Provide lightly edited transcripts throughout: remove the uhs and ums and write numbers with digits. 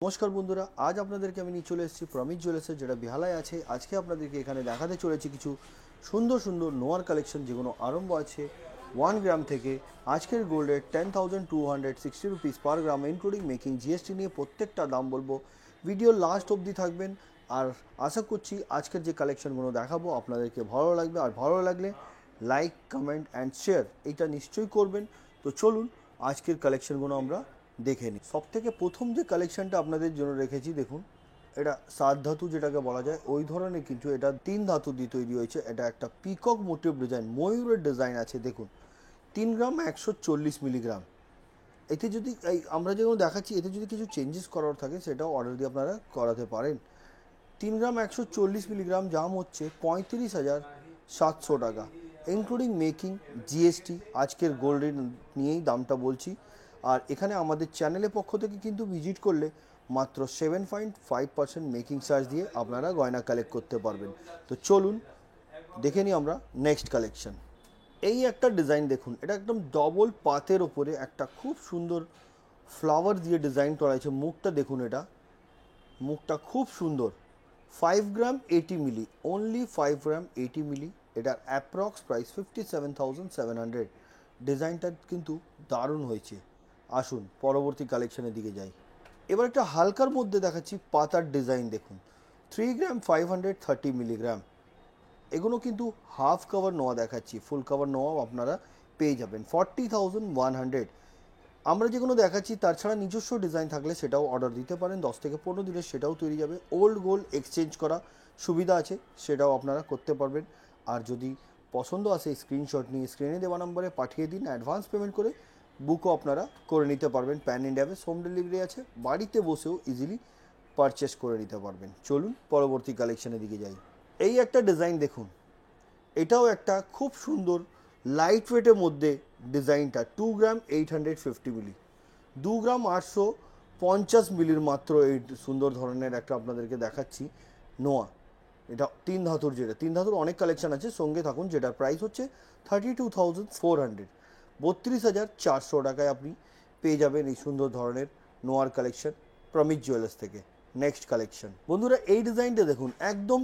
নমস্কার বন্ধুরা, আজ আপনাদেরকে আমি নিয়ে চলে এসেছি প্রমিত জুয়েলার্সের, যেটা বেহালায় আছে। আজকে আপনাদেরকে এখানে দেখাতে চলেছি কিছু সুন্দর সুন্দর নোয়ার কালেকশন, যেগুলো আরম্ভ আছে 1 গ্রাম থেকে। আজকের গোল্ড রেট 10,260 রুপিস পার গ্রাম, ইনক্লুডিং মেকিং জিএসটি নিয়ে প্রত্যেকটা দাম বলবো। ভিডিও লাস্ট অবধি থাকবেন, আর আশা করছি আজকের যে কালেকশনগুলো দেখাবো আপনাদেরকে ভালো লাগবে। আর ভালো লাগলে লাইক, কমেন্ট অ্যান্ড শেয়ার এইটা নিশ্চয়ই করবেন। তো চলুন আজকের কালেকশনগুলো আমরা দেখে নিই। সব থেকে প্রথম যে কালেকশনটা আপনাদের জন্য রেখেছি, দেখুন, এটা 7 ধাতু যেটাকে বলা যায় ওই ধরনের, কিন্তু এটা 3 ধাতু দিয়ে তৈরি হয়েছে। এটা একটা পিকক মোটিভ ডিজাইন, ময়ূরের ডিজাইন আছে। দেখুন, 3 গ্রাম 140 মিলিগ্রাম। এতে যদি আমরা যেগুলো দেখাচ্ছি, এতে যদি কিছু চেঞ্জেস করার থাকে সেটাও অর্ডার দিয়ে আপনারা করাতে পারেন। 3 গ্রাম 140 মিলিগ্রাম দাম হচ্ছে 35,700 টাকা, ইনক্লুডিং মেকিং জিএসটি। আজকের গোল্ড রেট নিয়েই দামটা বলছি। আর এখানে আমাদের চ্যানেলের পক্ষ থেকে কিন্তু ভিজিট করলে মাত্র 7.5% মেকিং চার্জ দিয়ে আপনারা গয়না কালেক্ট করতে পারবেন। তো চলুন দেখে নিই আমরা নেক্সট কালেকশন। এই একটা ডিজাইন দেখুন, এটা একদম ডবল পাতের ওপরে একটা খুব সুন্দর ফ্লাওয়ার দিয়ে ডিজাইন করা হয়েছে। মুখটা দেখুন, এটা মুখটা খুব সুন্দর। 5 গ্রাম 80 মিলি, অনলি 5 গ্রাম 80 মিলি। এটার অ্যাপ্রক্স প্রাইস 57,700। ডিজাইনটা কিন্তু দারুণ হয়েছে। আসুন পরবর্তী কালেকশনের দিকে যাই। এবার একটা হালকার মধ্যে দেখাচ্ছি পাতার ডিজাইন। দেখুন, 3 গ্রাম 530 মিলিগ্রাম। এগুলো কিন্তু হাফ কভার নোয়া দেখাচ্ছি, ফুল কভার নোয়াও আপনারা পেয়ে যাবেন 40,100। আমরা যেগুলো দেখাচ্ছি তার ছাড়া নিজস্ব ডিজাইন থাকলে সেটাও অর্ডার দিতে পারেন। 10 থেকে 15 দিনে সেটাও তৈরি যাবে। ওল্ড গোল্ড এক্সচেঞ্জ করা সুবিধা আছে, সেটাও আপনারা করতে পারবেন। আর যদি পছন্দ আসে, স্ক্রিনশট নিয়ে স্ক্রিনে দেওয়া নম্বরে পাঠিয়ে দিন। অ্যাডভান্স পেমেন্ট করে বুকও আপনারা করে নিতে পারবেন। প্যান ইন্ডিয়াতে হোম ডেলিভারি আছে, বাড়িতে বসেও ইজিলি পারচেস করে নিতে পারবেন। চলুন পরবর্তী কালেকশনের দিকে যাই। এই একটা ডিজাইন দেখুন, এটাও একটা খুব সুন্দর লাইট ওয়েটের মধ্যে ডিজাইনটা। 2 গ্রাম 850 মিলি, 2 গ্রাম 850 মিলির মাত্র এই সুন্দর ধরনের একটা আপনাদেরকে দেখাচ্ছি নোয়া। এটা 3 ধাতুর, যেটা 3 ধাতুর অনেক কালেকশন আছে, সঙ্গে থাকুন। যেটার প্রাইস হচ্ছে 32,400, 32,400 টাকায় আপনি পেয়ে যাবেন এই সুন্দর ধরনের নোয়ার কালেকশন প্রমিত জুয়েলার্স থেকে। নেক্সট কালেকশন বন্ধুরা, এই ডিজাইনটা দেখুন, একদম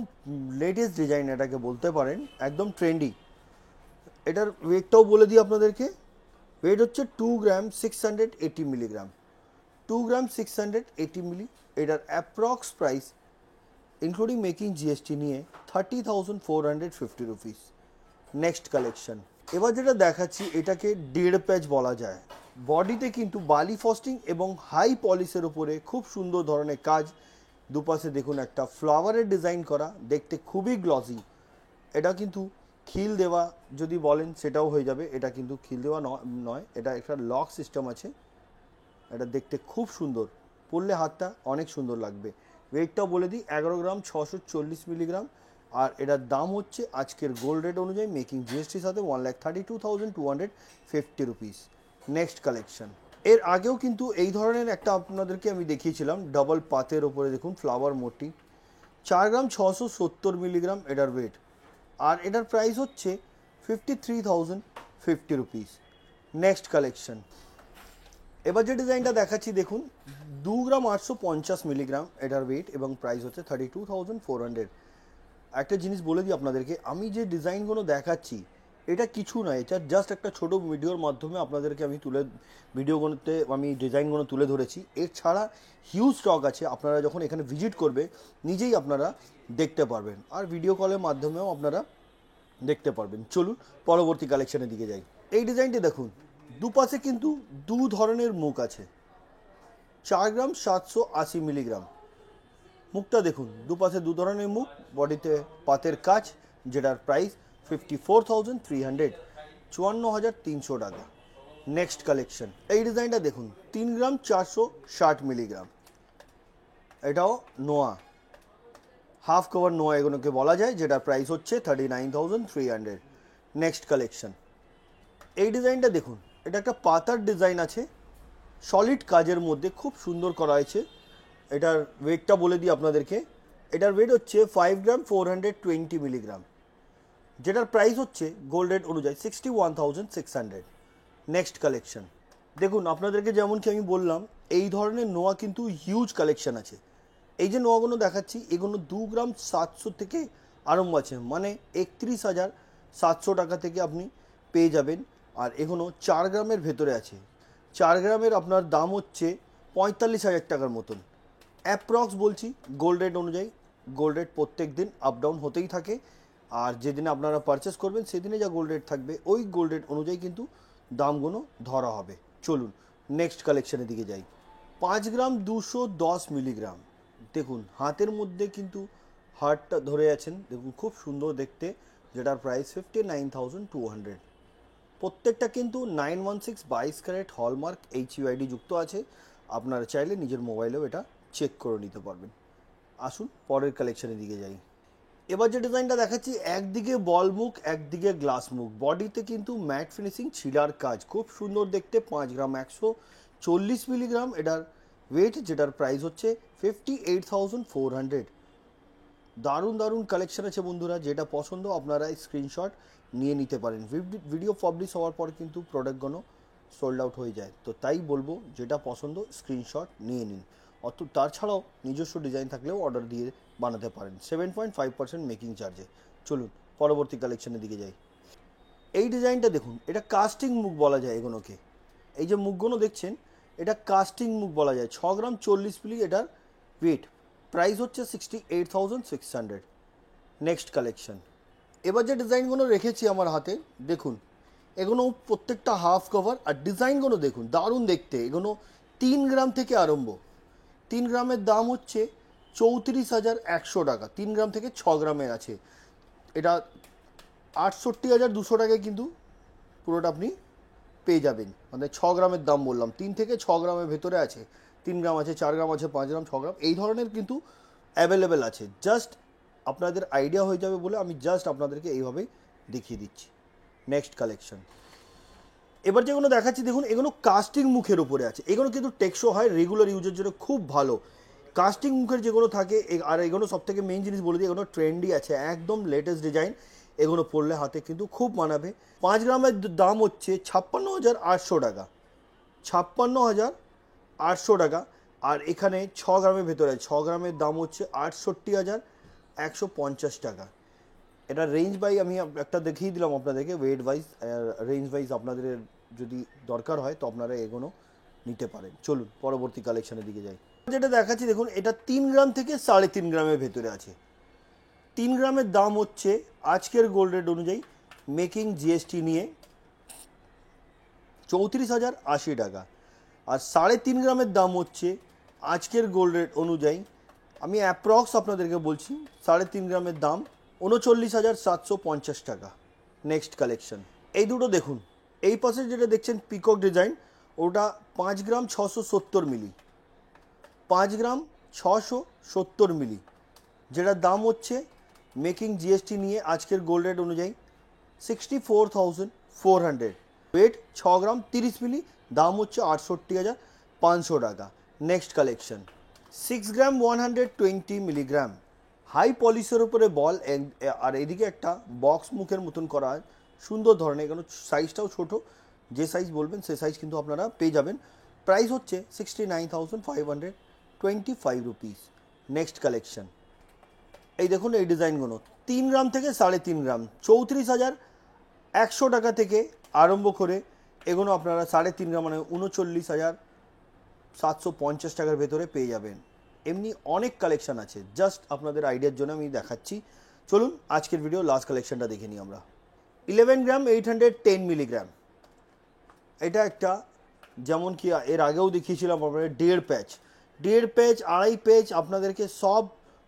লেটেস্ট ডিজাইন এটাকে বলতে পারেন, একদম ট্রেন্ডি। এটার ওয়েটটাও বলে দিই আপনাদেরকে। ওয়েট হচ্ছে 2 গ্রাম 680 মিলিগ্রাম, 2 গ্রাম 680 মিলি। এটার approx price including making GST নিয়ে 30,450 রুপিস। নেক্সট কালেকশন এবার যেটা দেখাচ্ছি, এটাকে 1.5 প্যাচ বলা যায়। বডিতে কিন্তু বালি ফস্টিং এবং হাই পলিশের উপরে খুব সুন্দর ধরনের কাজ। দুপাশে দেখুন একটা ফ্লাওয়ারের ডিজাইন করা, দেখতে খুবই গ্লসি। এটা কিন্তু খিল দেওয়া যদি বলেন সেটাও হয়ে যাবে। এটা কিন্তু খিল দেওয়া নয়, এটা একটা লক সিস্টেম আছে। এটা দেখতে খুব সুন্দর, পরলে হাতটা অনেক সুন্দর লাগবে। ওয়েটটাও বলে দিই, 11 গ্রাম 640 মিলিগ্রাম। আর এটার দাম হচ্ছে আজকের গোল্ড রেট অনুযায়ী মেকিং জিএসটির সাথে 1,32,250 রুপিস। নেক্সট কালেকশন, এর আগেও কিন্তু এই ধরনের একটা আপনাদেরকে আমি দেখিয়েছিলাম ডবল পাতের ওপরে। দেখুন ফ্লাওয়ার মোটিভ, 4 গ্রাম 670 মিলিগ্রাম এটার ওয়েট। আর এটার প্রাইস হচ্ছে 53,050 রুপিস। নেক্সট কালেকশন, এবার যে ডিজাইনটা দেখাচ্ছি দেখুন, 2 গ্রাম 850 মিলিগ্রাম এটার ওয়েট এবং প্রাইস হচ্ছে 32,400। একটা জিনিস বলে দিই আপনাদেরকে, আমি যে ডিজাইনগুলো দেখাচ্ছি এটা কিছু নয়, এটা জাস্ট একটা ছোট ভিডিওর মাধ্যমে আপনাদেরকে আমি ভিডিওগুলোতে আমি ডিজাইনগুলো তুলে ধরেছি। এছাড়া হিউজ স্টক আছে, আপনারা যখন এখানে ভিজিট করবে নিজেই আপনারা দেখতে পারবেন, আর ভিডিও কলের মাধ্যমেও আপনারা দেখতে পারবেন। চলুন পরবর্তী কালেকশনের দিকে যাই। এই ডিজাইনটি দেখুন, দুপাশে কিন্তু দু ধরনের মুখ আছে। 4 গ্রাম 780 মিলিগ্রাম। মুখটা দেখুন, দুপাশে দু ধরনের মুখ, বডিতে পাতের কাজ, যেটার প্রাইস 54,300, 54,300 টাকা। নেক্সট কালেকশন, এই ডিজাইনটা দেখুন, 3 গ্রাম 460 মিলিগ্রাম। এটাও নোয়া, হাফ কভার নোয়া এগুলোকে বলা যায়, যেটার প্রাইস হচ্ছে 39,300। নেক্সট কালেকশন, এই ডিজাইনটা দেখুন, এটা একটা পাতার ডিজাইন আছে, সলিড কাজের মধ্যে খুব সুন্দর করা হয়েছে। এটার ওয়েটটা বলে দিই আপনাদেরকে। এটার ওয়েট হচ্ছে 5 গ্রাম 420 মিলিগ্রাম, যেটার প্রাইস হচ্ছে গোল্ড রেট অনুযায়ী 61,600। নেক্সট কালেকশন, দেখুন আপনাদেরকে যেমন কি আমি বললাম, এই ধরনের নোয়া কিন্তু হিউজ কালেকশন আছে। এই যে নোয়াগুলো দেখাচ্ছি এগুলো 2 গ্রাম 700 থেকে আরম্ভ আছে, মানে 31,700 টাকা থেকে আপনি পেয়ে যাবেন। আর এগুলো 4 গ্রামের ভেতরে আছে। 4 গ্রামের আপনার দাম হচ্ছে 45,000 টাকার মতন অ্যাপ্রক্স বলছি। গোল্ড রেট অনুযায়ী, গোল্ড রেট প্রত্যেক দিন আপ ডাউন হতেই থাকে, আর যেদিনে আপনারা পারচেস করবেন সেদিনে যা গোল্ড রেট থাকবে ওই গোল্ড রেট অনুযায়ী কিন্তু দামগুলো ধরা হবে। চলুন নেক্সট কালেকশনের দিকে যাই। 5 গ্রাম 210 মিলিগ্রাম, দেখুন হাতের মধ্যে কিন্তু হারটা ধরে আছেন, দেখুন খুব সুন্দর দেখতে, যেটার প্রাইস 59,200। প্রত্যেকটা কিন্তু 916 22 ক্যারেট হলমার্ক HUID যুক্ত আছে। আপনারা চাইলে নিজের মোবাইলেও এটা চেক করে নিতে পারবেন। আসুন পরের কালেকশনের দিকে যাই। এবার যে ডিজাইনটা দেখাচ্ছি, একদিকে বল মুখ একদিকে গ্লাস মুখ, বডিতে কিন্তু ম্যাট ফিনিশিং ছিলার কাজ, খুব সুন্দর দেখতে। 5 গ্রাম 140 মিলিগ্রাম এটার ওয়েট, যেটার প্রাইস হচ্ছে 58,400। দারুণ দারুণ কালেকশন আছে বন্ধুরা, যেটা পছন্দ আপনারা স্ক্রিনশট নিয়ে নিতে পারেন। ভিডিও পাবলিশ হওয়ার পর কিন্তু প্রোডাক্টগুলো সোল্ড আউট হয়ে যায়, তো তাই বলবো যেটা পছন্দ স্ক্রিনশট নিয়ে নিন। তাছাড়াও নিজস্ব ডিজাইন থাকলেও অর্ডার দিয়ে বানাতে পারেন 7.5% মেকিং চার্জে। চলুন পরবর্তী কালেকশনের দিকে যাই। এই ডিজাইনটা দেখুন, এটা কাস্টিং মুখ বলা যায় এগুলোকে। এই যে মুখগুলো দেখছেন এটা কাস্টিং মুখ বলা যায়। 6 গ্রাম 40 মিলি এটার ওয়েট, প্রাইস হচ্ছে 68,600। Next collection. এবার যে ডিজাইনগুলো রেখেছি আমার হাতে দেখুন, এগুলো প্রত্যেকটা হাফ কভার, আর ডিজাইনগুলো দেখুন দারুণ দেখতে। এগুলো 3 গ্রাম থেকে আরম্ভ। 3 গ্রামের দাম হচ্ছে 34,100 টাকা। 3 গ্রাম থেকে 6 গ্রামের আছে, এটা 68,200 টাকায় কিন্তু পুরোটা আপনি পেয়ে যাবেন। মানে 6 গ্রামের দাম বললাম, 3 থেকে 6 গ্রামের ভেতরে আছে। 3 গ্রাম আছে, 4 গ্রাম আছে, 5 গ্রাম, 6 গ্রাম, এই ধরনের কিন্তু অ্যাভেলেবেল আছে। জাস্ট আপনাদের আইডিয়া হয়ে যাবে বলে আমি জাস্ট আপনাদেরকে এইভাবেই দেখিয়ে দিচ্ছি। Next collection. এবার যেগুলো দেখাচ্ছি দেখুন, এগুলো কাস্টিং মুখের উপরে আছে। এগুলো কিন্তু টেকসো হয়, রেগুলার ইউজের জন্য খুব ভালো। কাস্টিং মুখের যেগুলো থাকে, আর এগুলো সব থেকে মেইন জিনিস বলে দিই, এগুলো ট্রেন্ডি আছে, একদম লেটেস্ট ডিজাইন। এগুলো পরলে হাতে কিন্তু খুব মানাবে। 5 গ্রামের দাম হচ্ছে 56,800 টাকা। 56,800 টাকা। আর এখানে 6 গ্রামের ভেতরে, 6 গ্রামের দাম হচ্ছে 68,150 টাকা। এটা রেঞ্জ বাই আমি একটা দেখিয়ে দিলাম আপনাদেরকে, ওয়েট ওয়াইজ রেঞ্জ ওয়াইজ আপনাদের যদি দরকার হয় তো আপনারা এগুলো নিতে পারেন। চলুন পরবর্তী কালেকশনের দিকে যাই। যেটা দেখাচ্ছি দেখুন, এটা 3 গ্রাম থেকে 3.5 গ্রামের ভেতরে আছে। 3 গ্রামের দাম হচ্ছে আজকের গোল্ড রেট অনুযায়ী মেকিং জিএসটি নিয়ে 34,080 টাকা। আর 3.5 গ্রামের দাম হচ্ছে আজকের গোল্ড রেট অনুযায়ী, আমি অ্যাপ্রক্স আপনাদেরকে বলছি, 3.5 গ্রামের দাম 39,750 টাকা। Next collection. এই দুটো দেখুন, এই পাশে যেটা দেখছেন পিকক ডিজাইন, ওটা 5 গ্রাম 670 মিলি। 5 গ্রাম 670 মিলি, যেটার দাম হচ্ছে মেকিং জিএসটি নিয়ে আজকের গোল্ড রেট অনুযায়ী 64,400। ওয়েট 6 গ্রাম 30 মিলি, দাম হচ্ছে 68,500 টাকা। Next collection. 6 গ্রাম 120 মিলিগ্রাম, হাই পলিশের উপরে বল, আর এদিকে একটা বক্স মুখের মতন করা সুন্দর ধরনের। এখানে সাইজটাও ছোট, যে সাইজ বলবেন সে সাইজ কিন্তু আপনারা পেয়ে যাবেন। প্রাইস হচ্ছে 69,525 রুপিস। Next collection. এই দেখুন এই ডিজাইনগুলো 3 গ্রাম থেকে 3.5 গ্রাম, 34,100 টাকা থেকে আরম্ভ করে এগুলো আপনারা 3.5 গ্রাম মানে 39,750 টাকার ভেতরে পেয়ে যাবেন। এমনি অনেক কালেকশন আছে, জাস্ট আপনাদের আইডিয়ার জন্য আমি দেখাচ্ছি। চলুন আজকের ভিডিও লাস্ট কালেকশনটা দেখে নিই আমরা। 11 গ্রাম 810 মিলিগ্রাম, এটা একটা যেমন কি এর আগেও দেখিয়েছিলাম আপনাদের 1.5 প্যাচ, 1.5 প্যাচ, 2.5 প্যাচ, আপনাদেরকে সব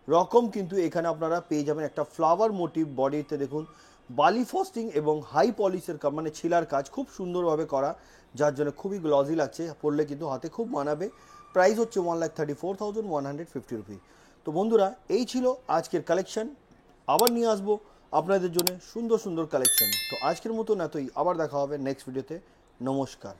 রকম কিন্তু এখানে আপনারা পেয়ে যাবেন। একটা ফ্লাওয়ার মোটিভ বডিতে দেখুন, বালি ফস্টিং এবং হাই পলিশের মানে ছিলার কাজ খুব সুন্দরভাবে করা, যার জন্য খুবই গ্লজি লাগছে, পরলে কিন্তু হাতে খুব মানাবে। প্রাইস হচ্ছে 1,34,150 রুপি। তো বন্ধুরা এই ছিল আজকের কালেকশন। আবার নিয়ে আসবো আপনাদের জন্য সুন্দর সুন্দর কালেকশন। তো আজকের মতন এতই, আবার দেখা হবে নেক্সট ভিডিওতে। নমস্কার।